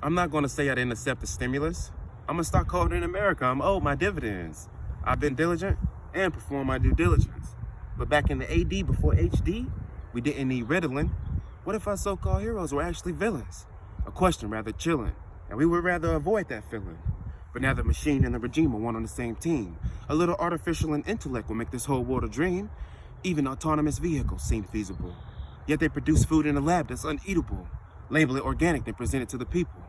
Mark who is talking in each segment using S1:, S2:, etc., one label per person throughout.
S1: I'm not gonna say I didn't accept the stimulus. I'm a stockholder in America. I'm owed my dividends. I've been diligent and performed my due diligence. But back in the AD before HD, we didn't need Ritalin. What if our so-called heroes were actually villains? A question rather chilling, and we would rather avoid that feeling. But now the machine and the regime are one on the same team. A little artificial intellect will make this whole world a dream. Even autonomous vehicles seem feasible. Yet they produce food in a lab that's uneatable. Label it organic, then present it to the people.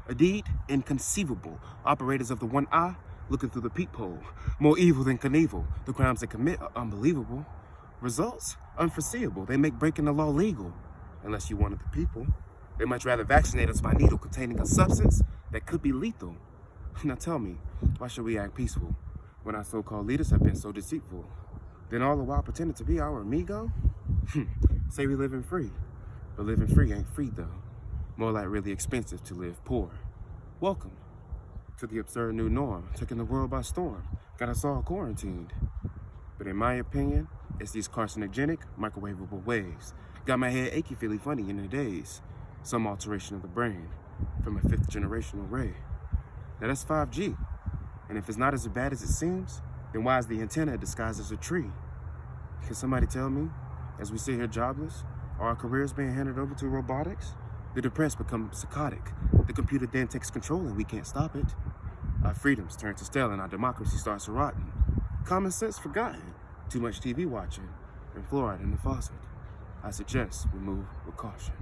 S1: A deed inconceivable. Operators of the one eye looking through the peephole. More evil than Knievel. The crimes they commit are unbelievable. Results? Unforeseeable. They make breaking the law legal. Unless you wanted the people. They much rather vaccinate us by needle containing a substance that could be lethal. Now tell me, why should we act peaceful when our so-called leaders have been so deceitful? Then all the while pretending to be our amigo? Say we living free, but living free ain't free though. More like really expensive to live poor. Welcome to the absurd new norm, taking the world by storm. Got us all quarantined. But in my opinion, it's these carcinogenic, microwavable waves. Got my head achy, feely funny in the days. Some alteration of the brain from a 5th generational ray. Now that's 5G. And if it's not as bad as it seems, then why is the antenna disguised as a tree? Can somebody tell me, as we sit here jobless, are our careers being handed over to robotics? The depressed become psychotic. The computer then takes control and we can't stop it. Our freedoms turn to stale and our democracy starts rotting. Common sense forgotten. Too much TV watching and fluoride in the faucet. I suggest we move with caution.